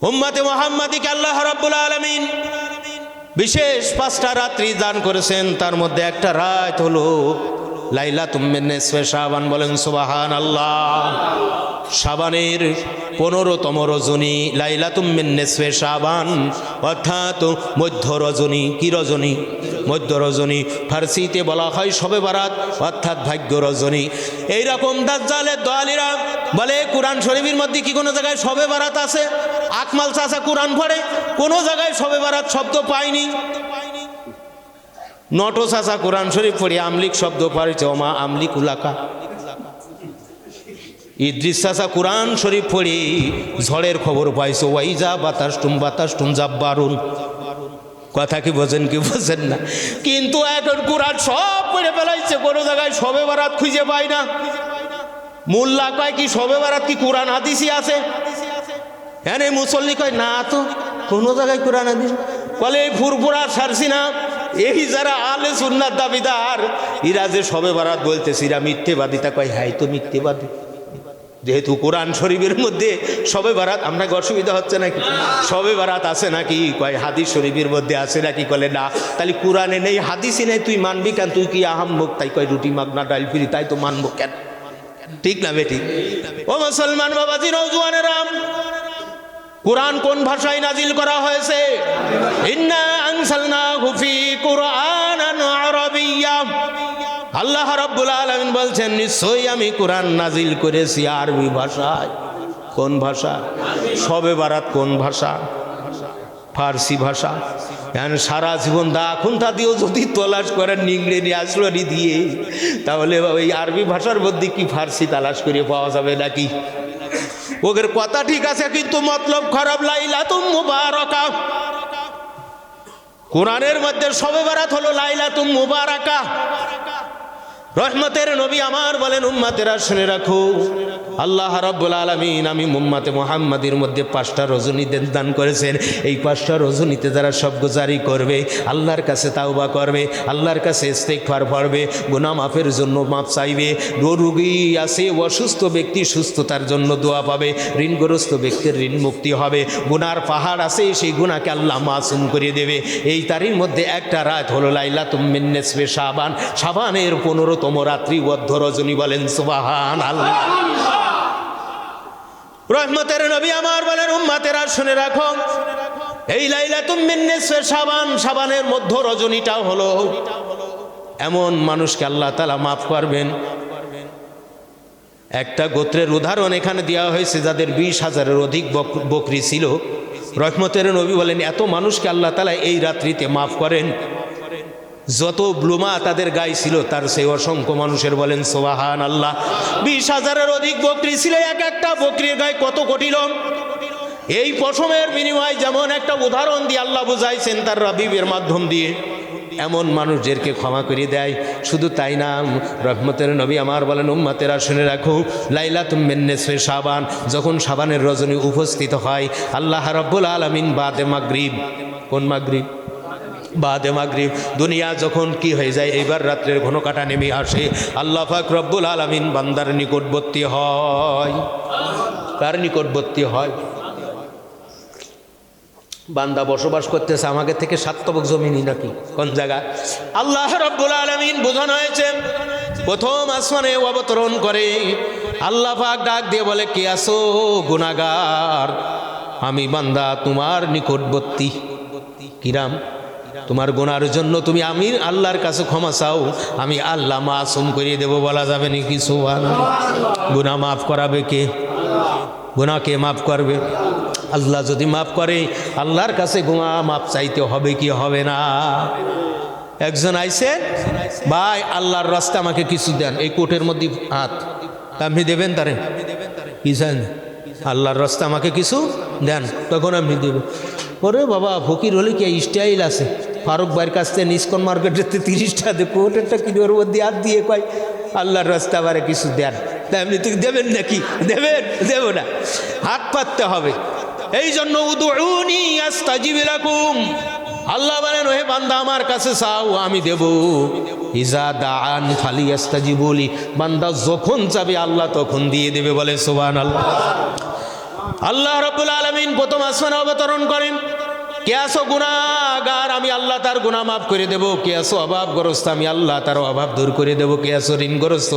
উম্মতে মুহাম্মাদীকে আল্লাহ রাব্বুল আলামিন বিশেষ 5টা রাত্রি দান করেছেন। তার মধ্যে একটা রাত হলো লাইলাতুম মিন নিসফে শাবান। বলেন সুবহানাল্লাহ। শাবানের 15তম রজনী লাইলাতুম মিন নিসফে শাবান, অর্থাৎ মধ্য রজনী। কি রজনী? মধ্য রজনী। ফার্সিতে বলা হয় শবে বারাত, অর্থাৎ ভাগ্য রজনী। এইরকম দাজ্জালের দোয়ালিরা বলে কোরআন শরীফের মধ্যে কি কোনো জায়গায় শবে বারাত আছে? আকমাল চাচা কোরআন পড়ে, কোনো জায়গায় শবে বারাত শব্দ পাইনি। নটো চাচা কোরআন শরীফ পড়ে আমলিক শব্দ পড়েছে, ওমা আমলিক উলাকা। ইদ্রিস চাচা কোরআন শরীফ পড়ে ঝড়ের খবর পাইছে, ওয়াইজা বাতাসটুম জাব্বারুন। কথা কি বোঝেন কি বোঝেন না? কিন্তু এখন কোরআন সব পড়ে ফেলাইছে, কোনো জায়গায় শবে বারাত খুঁজে পাই না। মোল্লা কয় কি শবে বারাত কি কোরআন হাদিসই আছে? হ্যাঁ মুসল্লি কয় না তো, কোনো জায়গায় কোরআন হাদিস। বলে এই ফুরফুরা সারছি না, এই যারা আলে সুন্নাত দাবিদার, এরা যে শবে বারাত বলতেছে এরা মিথ্যেবাদিতা। কয় হ্যাঁ তো মিথ্যেবাদী, যেহেতু কোরআন শরীফের মধ্যে শবে বারাত। আমরা অসুবিধা হচ্ছে নাকি? শবে বারাত আছে নাকি? কয় হাদিস শরীফের মধ্যে আছে নাকি? বলে না। তাহলে কোরআনে নেই, হাদিসই নেই, তুই মানবি কেন? তুই কি আহাম্মক? তাই কয় রুটি মাগনা ডাল ফিরি, তাই তো মানবো কেন? ঠিক না বেঠিক? ও মুসলমান বাবাজি, নওজোয়ানেরাম, কোরআন কোন ভাষায় নাজিল করা হয়েছে? ইন্না আনসালনাহু ফি কুরআনান আরাবিয়্যা। আল্লাহ রাব্বুল আলামিন বলছেন নিশ্চয়ই আমি কোরআন নাজিল করেছি আরবি ভাষায়। কোন ভাষা? শবে বারাত কোন ভাষা? ফার্সি ভাষা। এখন সারা জীবন দা খুন্তা দিয়েও যদি তলাশ করেন নিংড়ে নিয়ে আসলো দিয়ে, তাহলে ওই আরবি ভাষার মধ্যে কি ফার্সি তালাশ করে পাওয়া যাবে নাকি? ওদের কথা ঠিক আছে কিন্তু মতলব খারাপ। লাইলাতুম মুবারাকা, কোরআনের মধ্যে শবে বারাত হলো লাইলাতুম মুবারাকা। রহমতের নবী আমার বলেন উম্মতেরা শুনে রাখো, আল্লাহ রাব্বুল আলামিন আমি উম্মতে মুহাম্মাদির মধ্যে 5টা রজনী দান করেছেন। এই 5টা রজনীতে যারা সবগুজারি করবে, আল্লাহর কাছে তাওবা করবে, আল্লাহর কাছে ইস্তিগফার পড়বে, গুনাহ মাফের জন্য মাপ চাইবে, রোগী আছে অসুস্থ ব্যক্তি সুস্থতার জন্য দোয়া পাবে, ঋণগ্রস্ত ব্যক্তির ঋণ মুক্তি হবে, গুনার পাহাড় আছে সেই গুনাহকে আল্লাহ মাসুম করে দেবে। এই তারির মধ্যে একটা রাত হলো লাইলাতুম মিন নিসফে শাবান, শাবানের 15তম রাত্রি মধ্য রজনী। বলেন সুবহানাল্লাহ। রহমতের নবী আমার বলেন উম্মতেরা শুনে রাখো, এই লাইলাতুম মিন নিসফে শাবান, শাবানের মধ্য রজনীটাও হলো এমন মানুষকে আল্লাহ তাআলা মাফ করবেন। একটা গোত্রের উদাহরণ এখানে দেওয়া হয়েছে যাদের 20,000-এর অধিক বকরি ছিল। রহমতের নবী বলেন এত মানুষকে আল্লাহ তাআলা এই রাত্রিতে মাফ করেন, যত ব্লুমা তাদের গায়ে ছিল তার সেই অসংখ্য মানুষের। বলেন সুবহানাল্লাহ। 20,000-এর অধিক বকরি ছিল, এক একটা বকরির গায়ে কত কোটি লোম। এই পশমের বিনিময়ে যেমন একটা উদাহরণ দিয়ে আল্লাহ বুঝাইছেন তার রাবিবের মাধ্যম দিয়ে, এমন মানুষদেরকে ক্ষমা করে দেয়। শুধু তাই না, রহমতের নবী আমার বলেন উম্মতেরা শুনে রাখো, লাইলাতুম মিন নিসফে শাবান, যখন শাবানের রজনী উপস্থিত হয়, আল্লাহ রাব্বুল আলামিন বাদে মাগরিব, কোন মাগরিব? বাদে মাগরিব, দুনিয়া যখন কি হয়ে যায়, এইবার রাত্রের ঘন কাটা নেমে আসে, আল্লাহ পাক রব্বুল আলামিন বান্দার নিকটবর্তী হয়। কার নিকটবর্তী হয়? বান্দা বসবাস করতেছে আমাকে থেকে 7 তবক জমিনি নাকি কোন জায়গা? আল্লাহ রাব্বুল আলামিন বোঝানো হয়েছে প্রথম আসমানে অবতরণ করে আল্লাহ পাক ডাক দিয়ে বলে কে আসো? গুনাহগার, আমি বান্দা তোমার নিকটবর্তী। কিরাম? তোমার গুনার জন্য তুমি আমি আল্লাহর কাছে ক্ষমা চাও, আমি আল্লাহ মাসুম করিয়ে দেব। বলা যাবে নাকি সুবহানাল্লাহ? গুনাহ মাফ করাবে কে? গুনাহ কে মাফ করবে? আল্লাহ যদি মাফ করে, আল্লাহর কাছে গুনাহ মাফ চাইতে হবে কি হবে না? একজন আইছে, ভাই আল্লাহর রাস্তা আমাকে কিছু দেন, এই কোটের মধ্যে হাত, আপনি দেবেন তারে? কি চান? আল্লাহর রাস্তা আমাকে কিছু দেন, তখন আপনি দেবেন। ওরে বাবা, ফকির হলে কি স্টাইল আছে? ফারুক ভাইয়ের কাছ থেকে নিস্কন মার্কেটেতে 30 টাকা দিয়ে কোটেরটা কিনে ওর মধ্যে হাত দিয়ে কয় আল্লাহর রাস্তা আমারে কিছু দেন। তা আপনি তুই দেবেন নাকি? দেবেন? দেব না, হাত পাততে হবে। এই জন্য উদউনি আস্তাজিব লাকুম, আল্লাহ বলেন ওহে বান্দা আমার কাছে চাও আমি দেব। ইজা দাআন ফালিয়াস্তাজিবুলি, বান্দা যখন চাবে আল্লাহ তখন দিয়ে দেবে। বলে সুবহানাল্লাহ। আল্লাহ রাব্বুল আলামিন প্রথম আসমানে অবতরণ করেন। কে আসো গুনাহগার, আমি আল্লাহ তার গুনাহ মাফ করে দেব। কে আসো অভাবগ্রস্ত, আমি আল্লাহ তার অভাব দূর করে দেব। কে আসো ঋণগ্রস্ত,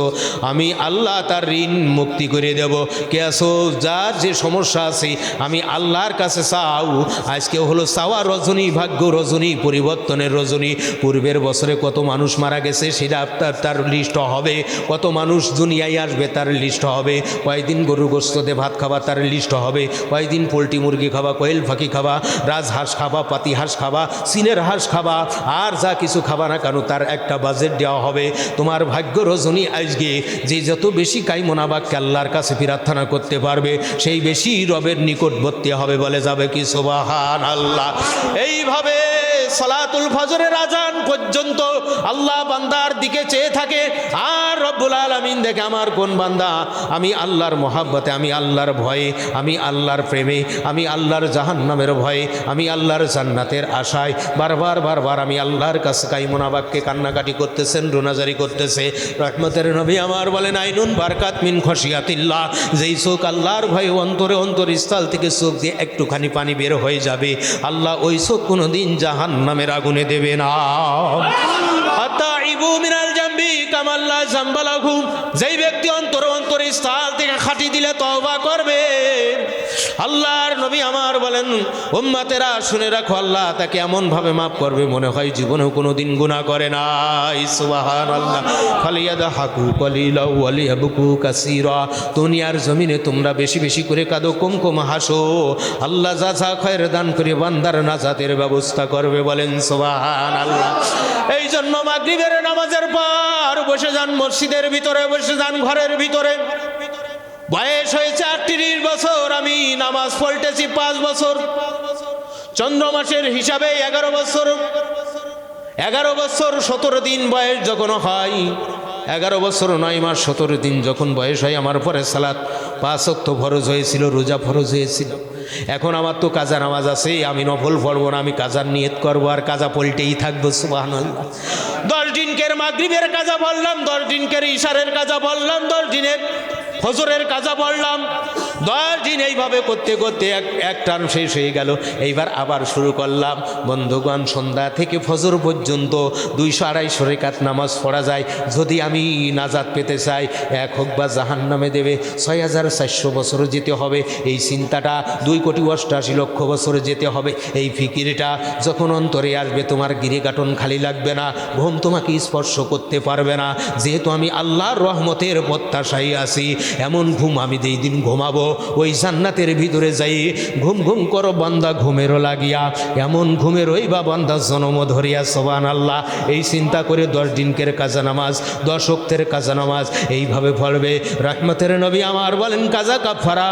আমি আল্লাহ তার ঋণ মুক্তি করে দেব। কে আসো যার যে সমস্যা আছে, আমি আল্লাহর কাছে চাও। আজকে হলো চাওয়া রজনী, ভাগ্য রজনী, পরিবর্তনের রজনী। পূর্বের বছরে কত মানুষ মারা গেছে সেটা তার লিস্ট হবে। কত মানুষ দুনিয়ায় আসবে তার লিস্ট হবে। কয়েকদিন গরু গোশতে ভাত খাবা তার লিস্ট হবে। কয়েকদিন পোলট্রি মুরগি খাবা, কোয়েল পাখি খাবা, রাজহাঁস খাবা, পাতি হাঁস খাবা, সিনের হাঁস খাবা, আর যা কিছু খাবা না কেন তার একটা বাজেট দেওয়া হবে। তোমার ভাগ্য রজনী আজকে যে যত বেশি কাইমনাবাক্যে আল্লাহর কাছে প্রার্থনা করতে পারবে সেই বেশি রবের নিকটবর্তী হবে। বলে যাবে কি সুবহানাল্লাহ। এইভাবে সালাতুল ফজরের আজান পর্যন্ত আল্লাহ বান্দার দিকে চেয়ে থাকে, আর রব্বুল আলামিন দেখে আমার কোন বান্দা আমি আল্লাহর মহাব্বতে, আমি আল্লাহর ভয়ে, আমি আল্লাহর প্রেমে, আমি আল্লাহর জাহান্নামের ভয়ে, আমি আল্লাহর জান্নাতের আশায় বারবার বারবার আমি আল্লাহর কাছে কাইমনাবাক্যে কান্নাকাটি করতেছেন, রোনাজারি করতেছে। রহমতের নবী আমার বলেন, আইনুন বারকাত মিন খশিয়াতিল্লাহ, যেই চোখ আল্লাহর ভয়ে অন্তরে অন্তরস্থল থেকে চোখ দিয়ে একটুখানি পানি বের হয়ে যাবে, আল্লাহ ওই চোখ কোনোদিন জাহান্নামের আগুনে দেবে না। যেই ব্যক্তি অন্তরস্থল থেকে খাঁটি দিলে তওবা করবে, আল্লাহর নবী আমার বলেন, উম্মতেরা শুনে রাখো, আল্লাহ তাকে এমন ভাবে মাফ করবে মনে হয় জীবনেও কোনোদিন গুনাহ করে নাই। সুবহানাল্লাহ। ফালিয়াদহাকু কলিলা ওয়ালিয়াবকু কাসীরা। দুনিয়ার জমিনে তোমরা বেশি বেশি করে কাঁদো, কম কম হাসো। আল্লাহ যা যা খয়র দান করে বান্দার নাজাতের ব্যবস্থা করবে। বলেন সুবহানাল্লাহ। এই জন্য মাগরিবের নামাজের পর বসে যান মসজিদের ভিতরে, বসে যান ঘরের ভিতরে। বয়স হয়েছে 38 বছর, আমি নামাজ পড়তেছি 5 বছর, চন্দ্র মাসের হিসাবে 11 বছর। 11 বছর 17 দিন বয়স যখন হয়, 11 বছর 9 মাস 17 দিন যখন বয়স হয়, আমার পরে সালাত 5 ওয়াক্ত ফরজ হয়েছিল, রোজা ফরজ হয়েছিল। এখন আমার তো কাজা নামাজ আছে, আমি নফল পড়বো না, আমি কাজার নিয়ত করবো আর কাজা পলটেই থাকবো। সুবহানাল্লাহ। 10 দিনকের মাগরিবের কাজা বললাম, 10 দিনকের ইশারের কাজা বললাম, 10 দিনের ফজরের কাজা পড়লাম। 10 দিন এইভাবে করতে করতে এক টার্ম শেষ হয়ে গেল। এইবার আবার শুরু করলাম। বন্ধুগণ, সন্ধ্যা থেকে ফজর পর্যন্ত 200-250 রেকাত নামাজ পড়া যায়। যদি আমি নাজাত পেতে চাই, এক হোক বা জাহান্নামে দেবে 6400 বছর যেতে হবে। এই চিন্তাটা 2,88,00,000 বছর যেতে হবে। এই ফিকিরটা যখন অন্তরে আসবে, তোমার গিরিগাটন খালি লাগবে না, ঘুম তোমাকে স্পর্শ করতে পারবে না। যেহেতু আমি আল্লাহর রহমতের প্রত্যাশায় আছি, এমন ঘুম আমি যেই দিন ঘুমাবো, ওই জান্নাতের ভিতরে যাই ঘুম ঘুম করো বান্দা ঘুমেরও লাগিয়া, এমন ঘুমের ওই বা বান্দা জন্ম ধরিয়া। সুবহানাল্লাহ। এই চিন্তা করে 10 দিনকের কাজা নামাজ, 10 ওয়াক্তের কাজা নামাজ এইভাবে পড়বে। রহমতের নবী আমার বলেন, কাজা কাফারা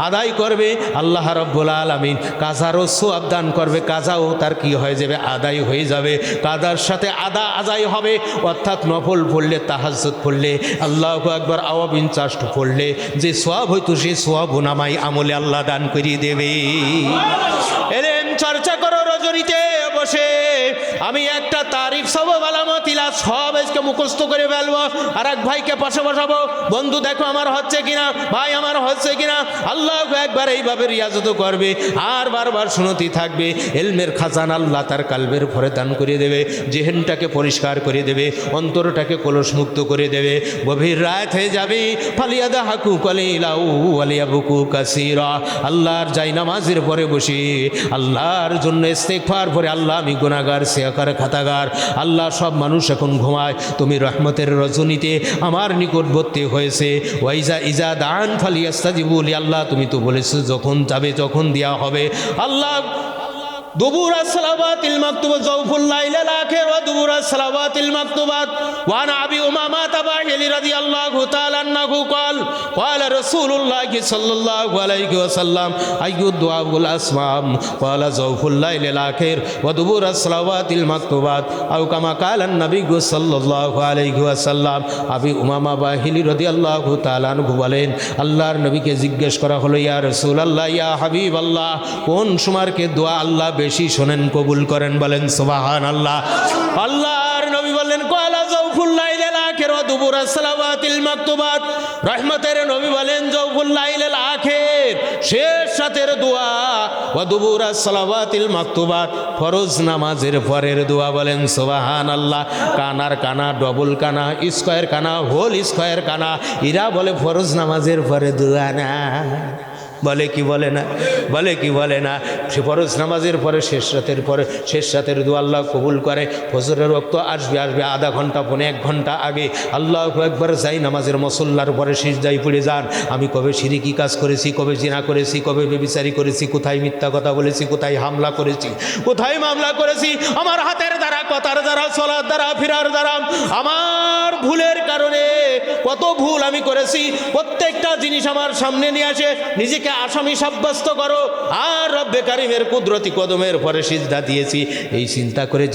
আদায় করবে, আল্লাহ রাব্বুল আলামিন কাজারও সওয়াব দান করবে। কাজাও তার কি হয়ে যাবে, আদায় হয়ে যাবে। কাজার সাথে আদায় হবে, অর্থাৎ নফল পড়লে, তাহাজ্জুদ পড়লে, আল্লাহু আকবার, আওয়াবিন চাষ্ট পড়লে যে সওয়াব হইতো, সেই সওয়াব নামাই আমলে আল্লাহ দান করিয়ে দেবে। এলেম চর্চা করো রজনীতে বসে। আমি একটা তারিফ সওয়াব আলামত ইলা সব আজকে মুখস্থ করে ফেলবো, আর এক ভাইকে পাশে বসাবো, বন্ধু দেখো আমার হচ্ছে কিনা, ভাই আমার হচ্ছে কিনা। আল্লাহু আকবার এইভাবে রিয়াজত করবে আর বারবার শুনতে থাকবে। ইলমের খাজানা আল্লাহ তার কালবের ভরে দান করে দেবে, জেহেনটাকে পরিষ্কার করে দেবে, অন্তরটাকে কলসমুক্ত করে দেবে। গভীর রাত হয়ে যাবে, ফালিয়াদহাকু কলিলা ওয়ালিয়াবকু কাসীরা। আল্লাহর যাই নামাজের পরে বসে আল্লাহর জন্য ইস্তেগফার পরে, আল্লাহ আমি গুনাহগার, সিয়াকার, খাতাগার, আল্লাহ সব মানুষ এখন ঘুমায়, তুমি রহমতের রজনীতে আমার নিকটবর্তী হয়েছে। ওয়াইজা ইজা দান ফালিয়াস্তাজিবু লি, আল্লাহ তুমি তো বলেছো যখন যাবে তখন দেওয়া হবে। আল্লাহ দুবুর সালাওয়াতিল মাকতুবা জাওফুল লাইলিল আখির ওয়া দুবুর সালাওয়াতিল মাকতুবাত। ওয়া আন আবি উমামা তাবাইলি রাদিয়াল্লাহু তাআলা আনহু قال قال رسول الله صلى الله عليه وسلم اي الدعاء الاسماء قال جوف الليل الاخر ودبر الصلوات المكتوبات او كما قال النبي صلى الله عليه وسلم। আবি উমামা বাহিলি রাদিয়াল্লাহু তাআলা আনহু বলেন, আল্লাহর নবীকে জিজ্ঞেস করা হলো, ইয়া রাসূলুল্লাহ, ইয়া হাবিবাল্লাহ, কোন সময়কে দোয়া আল্লাহ বেশি শোনেন, কবুল করেন? বলেন সুবহানাল্লাহ। আল্লাহর নবী বললেন, ক্বালা জাওফুল লাইলিল আখির ওয়া দুবুরাস সালাওয়াতিল মাকতুবাত। রহমতের নবী বলেন জওফুল লাইলিল আখির, শেষ রাতের দোয়া, ওয়া দুবুরাস সালাওয়াতিল মাকতুবাত, ফরজ নামাজের পরের দোয়া। বলেন সুবহানাল্লাহ। কানার কানা, ডবল কানা, স্কয়ার কানা, হোল স্কয়ার কানা, এরা বলে ফরজ নামাজের পরে দোয়া না। বলে কি বলে না? বলে কি বলে না? সে ফরজ নামাজের পরে শেষ রাতের দোয়া আল্লাহ কবুল করে। ফজরের ওয়াক্ত আসবে আধা ঘন্টা পৌনে 1 ঘন্টা আগে আল্লাহু আকবার যাই নামাজের মুসল্লার পরে সিজদায় পড়ে যান। আমি কবে শিরকি কাজ করেছি, কবে জিনা করেছি, কবে ব্যভিচারী করেছি, কোথায় মিথ্যা কথা বলেছি, কোথায় হামলা করেছি, কোথায় মামলা করেছি, আমার হাতের দ্বারা, কথার দ্বারা, চলার দ্বারা, ফিরার দ্বারা, আমার ভুলের কারণে কত ভুল আমি করেছি। প্রত্যেকটা জিনিস আমার সামনে নিয়ে আসে, নিজেকে আসামি সাব্যস্ত করো, আর রব্বে কারিমের কুদরতি কদমের পরে সিজদা দিয়েছি, এই চিন্তা করে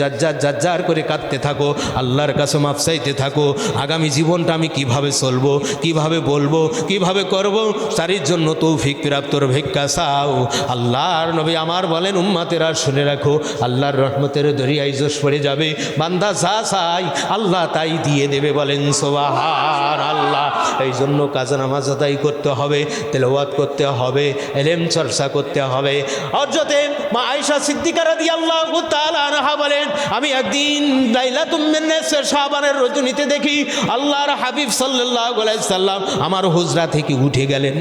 যার করে কাঁদতে থাকো, আল্লাহর কাছে মাফ চাইতে থাকো। আগামী জীবনটা আমি কিভাবে চলবো, কিভাবে বলবো, কিভাবে করব, তারির জন্য তৌফিক প্রাপ্তর ভিক্ষা চাও। আল্লাহর নবী আমার বলেন উম্মতেরা শুনে রাখো, আল্লাহর রহমতের দরিয়ায় জোশ পড়ে যাবে, বান্দা যা চাই আল্লাহ তাই দিয়ে দেবে। বলেন সুবহানাল্লাহ। এই জন্য কাজা নামাজ আদায় করতে হবে, তেলাওয়াত করতে হবে, ইলম চর্চা করতে হবে। হযরতে মা আয়েশা সিদ্দিকা রাদিয়াল্লাহু তাআলা আনহা বলেন, আমি একদিন লাইলাতুম মিন নিসফে শাবানের রজনীতে দেখি আল্লাহর হাবিব সাল্লাল্লাহু আলাইহি সাল্লাম আমার হুজরা থেকে উঠে গেলেন।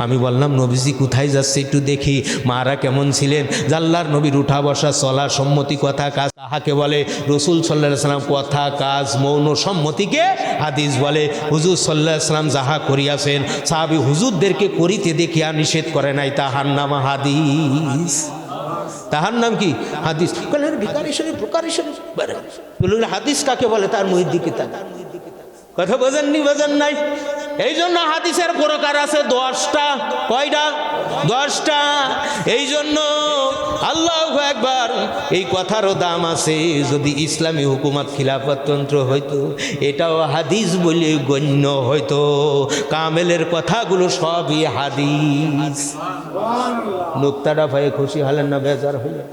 আমি বললাম নবীজি কোথায় যাচ্ছে একটু দেখি। মারা কেমন ছিলেন? আল্লাহর নবীর উঠা বসা, চলা, সম্মতি, কথা কাজ তাহাকে বলে। রাসূল সাল্লাল্লাহু আলাইহি সাল্লাম কথা কাজ মৌন সম্মতিকে হাদিস বলে। হুজুর সাল্লাল্লাহু আলাইহি সাল্লাম যাহা করিয়াছেন সাহাবী হুজুরদেরকে করিতে দেখিয়া নিষেধ করে নাই, তাহার নাম হাদিস। তাহার নাম কি? হাদিস। ভিখারি শরীফ, বুখারী শরীফ, হাদিস কাকে বলে? তার মুহিদ্দিন কিতাব। কথা বোঝেননি? বোঝেন নাই? এই জন্য হাদিসের প্রকার আছে 10টা। কয়টা? 10টা। এই জন্য আল্লাহু আকবার, এই কথারও দাম আছে। যদি ইসলামী হুকুমত খিলাফততন্ত্র হইতো এটাও হাদিস বলে গণ্য হইতো। কামেলের কথাগুলো সবই হাদিস। নুক্তাটা ভাই খুশি হলেন না বেজার হলেন?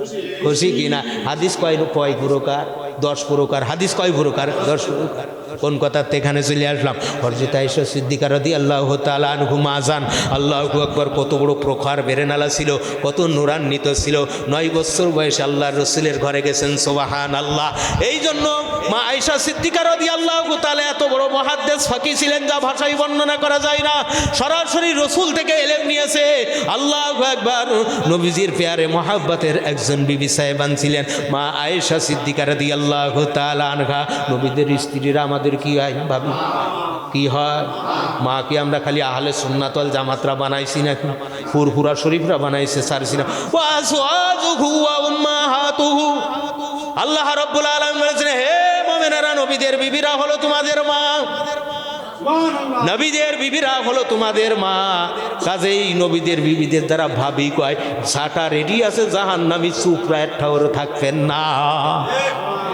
খুশি কিনা? হাদিস কয় প্রকার? 10 প্রকার। হাদিস কয় প্রকার? 10 প্রকার। কোন কথাতে এখানে চলে আসলাম? হযরত আয়েশা সিদ্দিকা রাদিয়াল্লাহু তাআলা আনহুমা আযান। আল্লাহু আকবার, কত বড় প্রখর বেরেনালা ছিল, কত নূরান্বিত ছিল। 9 বছর বয়সে আল্লাহর রাসূলের ঘরে গেছেন। সুবহানাল্লাহ। এই জন্য মা আয়েশা সিদ্দিকা রাদিয়াল্লাহু তাআলা এত বড় মুহাদ্দিস ফাকি ছিলেন যা ভাষায় বর্ণনা করা যায় না। সরাসরি রাসূল থেকে ইলম নিয়েছে। আল্লাহু আকবার। নবীজির প্যারে মুহাব্বতের একজন বিবি সাহেবান ছিলেন মা আয়েশা সিদ্দিকা রাদিয়াল্লাহু তাআলা আনহা। নবীদের স্ত্রীরা আমাদের কি হয় ভাবি? কি হয়? মা কি আমরা খালি আহলে সুন্নাত ওয়াল জামাতরা বানাইছি নাকি? ফুরফুরা শরীফরা বানাইছে, সারছি না। ওয়া আজওয়াজুহু ওয়া উম্মাহাতুহু। আল্লাহ রাব্বুল আলামিন বলেছেন, হে মুমিনেরা, নবীদের বিবিরা হলো তোমাদের মা। নবীদের বিবিরা হলো তোমাদের মা। কাজেই নবীদের বিবিদের দ্বারা ভাবি কয় সাটা রেডি আছে জাহান্নামী, চুপরা একটাও থাকবেন না।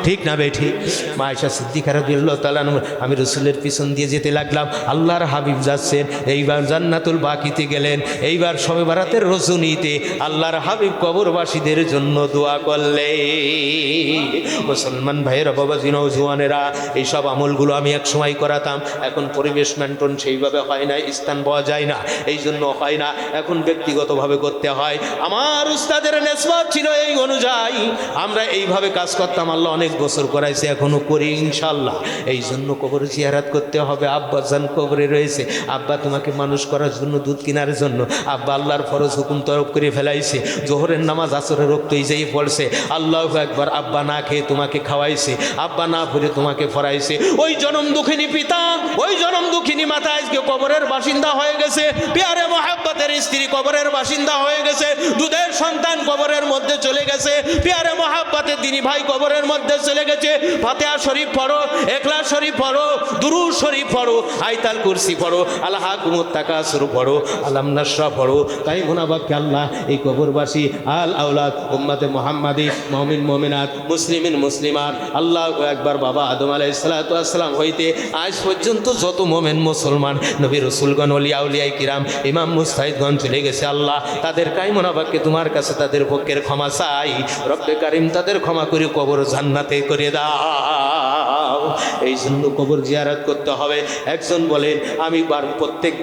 ঠিক না বে ঠিক? মা আয়েশা সিদ্দিকা রাদিয়াল্লাহু তাআলা আনহা, আমি রাসূলের পিছন দিয়ে যেতে লাগলাম। আল্লাহর হাবিব যাচ্ছেন। এইবার জান্নাতুল বাকিতে গেলেন। এইবার শবে বারাতের রজনীতে আল্লাহর হাবিব কবরবাসীদের জন্য দোয়া করলেন। মুসলমান ভাইয়েরা, বাবাজি, নওজোয়ানেরা, এইসব আমলগুলো আমি এক সময় করাতাম। এখন পরিবেশ মেনটেন সেইভাবে হয় না, স্থান পাওয়া যায় না, এই জন্য হয় না। এখন ব্যক্তিগতভাবে করতে হয়। আমার উস্তাদের নেসবত ছিল এই অনুযায়ী আমরা এইভাবে কাজ করতাম। আল্লাহ অনেক বছর করাইছে, এখনো করি ইনশাল্লাহ। এই জন্য কবর জিয়ারত করতে হবে। আব্বা জান কবরে রয়েছে, আব্বা তোমাকে মানুষ করার জন্য, দুধ কেনার জন্য আব্বা আল্লাহর ফরজ হুকুম তরফ করে ফেলাইছে। জোহরের নামাজ আসরের রক্তই যেই পড়ছে, আল্লাহু আকবার, আব্বা না খেয়ে তোমাকে খাওয়াইছে, আব্বা না পড়ে তোমাকে ফরাইছে। ওই জনম দুঃখিনী পিতা, ওই জনম দুঃখিনী মাতা আজকে কবরের বাসিন্দা হয়ে গেছে। প্যারে মুহাব্বতের স্ত্রী কবরের বাসিন্দা হয়ে গেছে। দুধের সন্তান কবরের মধ্যে চলে গেছে। প্যারে মুহাব্বতের দিনী ভাই কবরের মধ্যে চলে গেছে। ফাতিহা শরীফ পড়ো, ইখলাস শরীফ পড়ো, দুরূদ শরীফ পড়ো, আয়াতুল কুরসি পড়ো, আলহাকুমুত তাকাসুর পড়ো, আলাম নাশরা পড়ো। তাই গুনাহবাক্যে আল্লাহ এই কবরবাসী আল আওলাদ উম্মতে মুহাম্মাদি, মুমিন মুমিনাত, মুসলিমিন মুসলিমাত, আল্লাহু আকবার, বাবা আদম আলাইহিস সালাতু ওয়াস সালাম হইতে আজ পর্যন্ত যত মুমিন মুসলমান, নবী রাসূলগণ, ওলিয়া উলিয়ায়ে কিরাম, ইমাম মুজতাহিদগণ চলে গেছে, আল্লাহ তাদের কায়মনাবাক্যে তোমার কাছে তাদের পক্ষের ক্ষমা চাই। রব্বে কারীম তাদের ক্ষমা করে কবর জান্নাতে করে দাও। দাও। এই জন্য কবর জিয়ারত করতে হবে। একজন বলেন আমি প্রত্যেক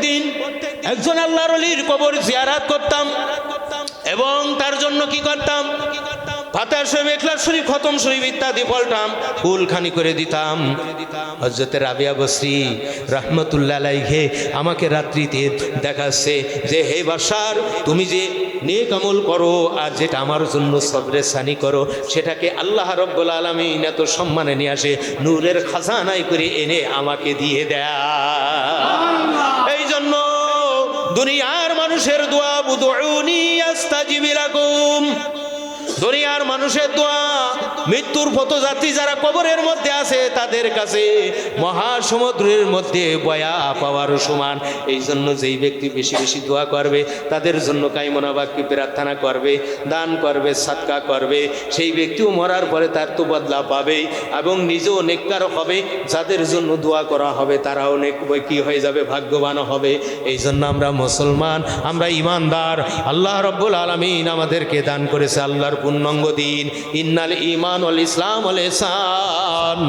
দিন একজন আল্লাহর ওলির কবর জিয়ারত করতাম এবং তার জন্য কি করতাম, ফাতিহা শরীফ, ইখলাস শরীফ, খতম শরীফ ইত্যাদি পড়তাম, কুলখানি করে দিতাম। হযরত রাবিয়া বসরি রাহমাতুল্লাহ আলাইহি আমাকে রাত্রিতে দেখাচ্ছে যে হে বাশার, তুমি যে নেক আমল করো আর যেটা আমার জন্য সবরে সানি করো, সেটাকে আল্লাহ রাব্বুল আলামিন এত সম্মানে নিয়ে আসে, নূরের খাজানায় করে এনে আমাকে দিয়ে দেয়। এই জন্য দুনিয়ার মানুষের দোয়া, বুদউনি আস্তাজিব লাকুম, দুনিয়ার মানুষের দোয়া মৃত্যুর পথযাত্রী যারা কবরের মধ্যে আছে তাদের কাছে মহাসমুদ্রের মধ্যে বয়া পাওয়ার সমান। এই জন্য যেই ব্যক্তি বেশি বেশি দোয়া করবে, তাদের জন্য কাইমনা বাক্যে প্রার্থনা করবে, দান করবে, সাদকা করবে, সেই ব্যক্তিও মরার পরে তার তো বদলা পাবেই এবং নিজেও নেককার হবে। যাদের জন্য দোয়া করা হবে তারাও নেক কি হয়ে যাবে, ভাগ্যবান হবে। এই জন্য আমরা মুসলমান, আমরা ইমানদার। আল্লাহ রাব্বুল আলামিন আমাদেরকে দান করেছে আল্লাহর পূর্ণাঙ্গ দিন, ইন্নাল ঈমান ওয়াল ইসলাম ওয়াল ইহসান।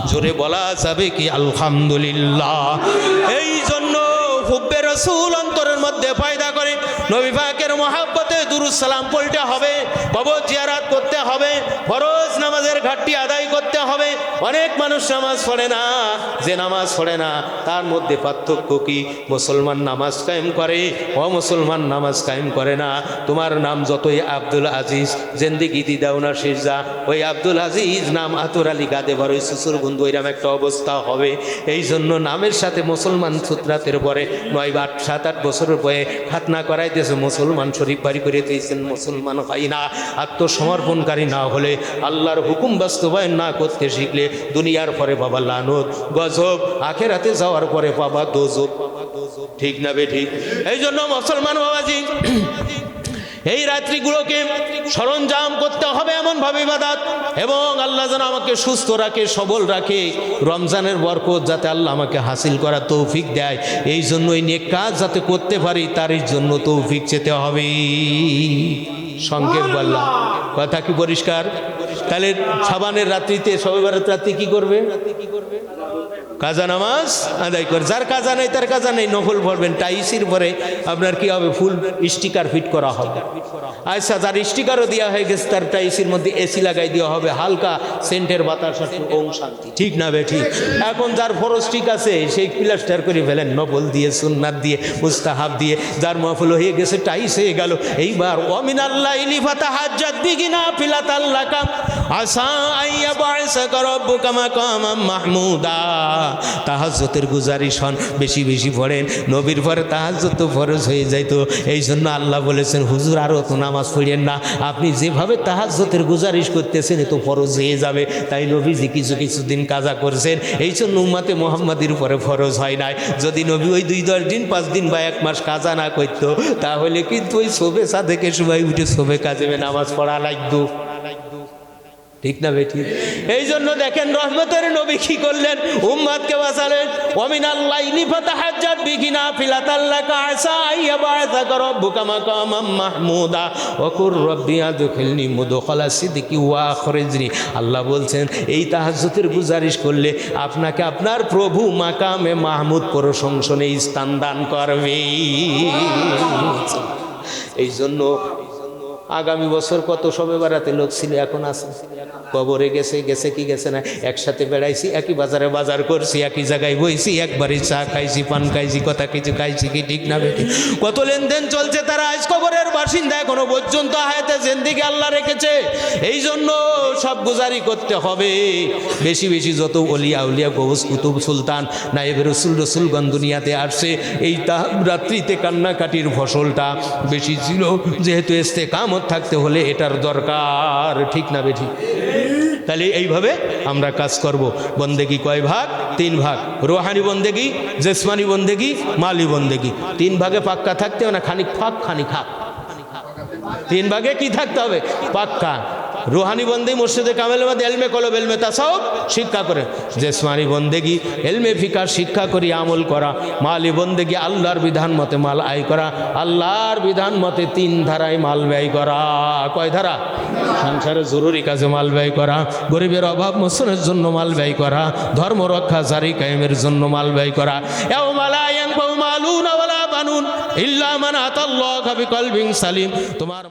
জোরে বলা যাবে কি আলহামদুলিল্লাহ। এই জন্য হুব্বে রাসূল অন্তরের মধ্যে পয়দা করে নবী পাকের মহব্বতে দুরূদ সালাম পড়তে হবে, কবর জিয়ারত করতে হবে, ফরজ নামাজের ঘাটতি আদায় করতে হবে। অনেক মানুষ নামাজ পড়ে না, যে নামাজ পড়ে না তার মধ্যে পার্থক্য কি? মুসলমান নামাজ কায়েম করে, অমুসলমান নামাজ কায়েম করে না। তোমার নাম যতই আব্দুল আজিজ, জিন্দেগিতে দাও না শেরজা, ওই আব্দুল আজিজ নাম আতর আলী গাদে ভর ওই শ্বশুর বন্ধু, এরকম একটা অবস্থা হবে। এই জন্য নামের সাথে মুসলমান সূত্রাতের পরে 7-8 বছরের পরে খাতনা করাইতেছে, মুসলমান শরীফ বাড়ি করে দিয়েছেন, মুসলমান হয় না। আত্মসমর্পণকারী না হলে, আল্লাহর হুকুম বাস্তবায়ন না করতে শিখলে দুনিয়ার পরে বাবা লানত, গজব, আখেরাতে যাওয়ার পরে বাবা দোজব। ঠিক না বে ঠিক? এই জন্য মুসলমান বাবাজি এই রাত্রিগুলোকে সরঞ্জাম করতে হবে এমনভাবে ইবাদত, এবং আল্লাহ যেন আমাকে সুস্থ রাখে, সবল রাখে, রমজানের বরকত যাতে আল্লাহ আমাকে হাসিল করার তৌফিক দেয়। এই জন্য এই নেক কাজ যাতে করতে পারি তার জন্য তৌফিক চেতে হবে। সংক্ষেপ বললাম, কথা কি পরিষ্কার? তাহলে শাবানের রাত্রিতে, শবে বরাত রাত্রি কি করবে? কাজা নামাজ আদায় করে। যার কাজা নেই তার কাজা নেই, নফল পড়বেন। টাইসির পরে আপনার কি হবে? ফুল স্টিকার ফিট করা হবে। আচ্ছা, যার স্টিকারও দেওয়া হয়ে গেছে তার টাইসির মধ্যে এসি লাগাই দেওয়া হবে, হালকা সেন্টের বাতাস আসবে, ওম শান্তি। ঠিক না বে ঠিক? এখন যার ফরজ ঠিক আছে সেই প্লাস্টার করে ফেলেন, নফল দিয়ে, সুন্নাত দিয়ে, মুস্তাহাব দিয়ে। যার মাহফিল হয়ে গেছে, টাইস হয়ে গেল, এইবার ওয়ামিনাল্লাইলি ফাতাহাজ্জাত বিহি নাফিলাতাল লাকা আসা আইয়া বা'সাকা রাব্বুকা মাকামাম মাহমুদা। তাহাজ্জুদের গুজারিশ হন, বেশি বেশি পড়েন। নবীর পরে তাহাজ্জুদ তো ফরজ হয়ে যাইতো। এই জন্য আল্লাহ বলেছেন, হুজুর আরও তো নামাজ পড়েন না, আপনি যেভাবে তাহাজ্জুদের গুজারিশ করতেছেন এ তো ফরজ হয়ে যাবে। তাই নবীজি কিছু দিন কাজা করছেন। এই জন্য উম্মতে মুহাম্মাদির উপরে ফরজ হয় নাই। যদি নবী ওই 2-10 দিন, 5 দিন বা 1 মাস কাজা না করতো, তাহলে কিন্তু ওই শোবে সাদেকে সবাই উঠে শোবে কাজে নামাজ পড়া লাগতো। ঠিক না বেঠিক? এই জন্য দেখেন রহমতের নবী কি করলেন, উম্মতকে বাঁচালেন। ওয়ামিনাল্লাইলি ফাতাহাজ্জাত বিহি নাফিলাতাল লাকা আসা আইয়া বা'সাকা রাব্বুকা মাকামাম মাহমুদা ওয়া কুর রাব্বি আদখিলনি মুদখালা সিদকি ওয়া আখরিজনি। আল্লাহ বলছেন এই তাহাজ্জুদের গুজারিশ করলে আপনাকে আপনার প্রভু মাকামে মাহমুদ প্রশংসনে স্থান দান করবে। এই জন্য আগামী বছর কত শবে বরাতে লোক ছিল, এখন আছে কবরে গেছে কি গেছে না, একসাথে বেড়াইছি, একই বাজারে বাজার করছি, একই জায়গায় বইছি, একবারই চা খাইছি, পান খাইছি, কথা কিছু খাইছি কি ঠিক না বেটি? কত লেনদেন চলছে, তারা আজ কবরের বাসিন্দা এখনো পর্যন্ত হায়াতে জিন্দেগি আল্লাহ রেখেছে। এই জন্য সব গুজারি করতে হবে বেশি বেশি। যত ওলিয়া উলিয়া গৌস কুতুব সুলতান নায়েবে রসুলগণ দুনিয়াতে আসছে, এই রাত্রিতে কান্নাকাটির ফসলটা বেশি ছিল, যেহেতু ইস্তেকামত থাকতে হলে এটার দরকার। ঠিক না বেঠি? তাহলে এইভাবে আমরা কাজ করব। বন্দেগি কয় ভাগ? 3 ভাগ। রোহানি বন্দেগি, জেসমানি বন্দেগি, মালি বন্দেগি। 3 ভাগে পাক্কা থাকতে হবে না, খানিক ফাঁক খানিক খাক। 3 ভাগে কি থাকতে হবে? পাক্কা। রুহানি বন্দেগি মসজিদে কামেলের মধ্যে এলমে কলব এলমে তাসাউফ শিক্ষা করে, জেসমানি বন্দেগি এলমে ফিকার শিক্ষা করি আমল করা, মালি বন্দেগি আল্লাহর বিধান মতে মাল আয় করা, আল্লাহর বিধান মতে 3 ধারায় মাল ব্যয় করা। কয় ধারা? সংসারে জরুরি কাজে মাল ব্যয় করা, গরিবের অভাব মোচনের জন্য মাল ব্যয় করা, ধর্ম রক্ষা জারি কায়েমের জন্য মাল ব্যয় করা। ইয়াউমা লা ইয়ানফাউ মালুন ওয়ালা বানুন ইল্লা মান আতাল্লাহা বিকলবিন সালিম। তোমার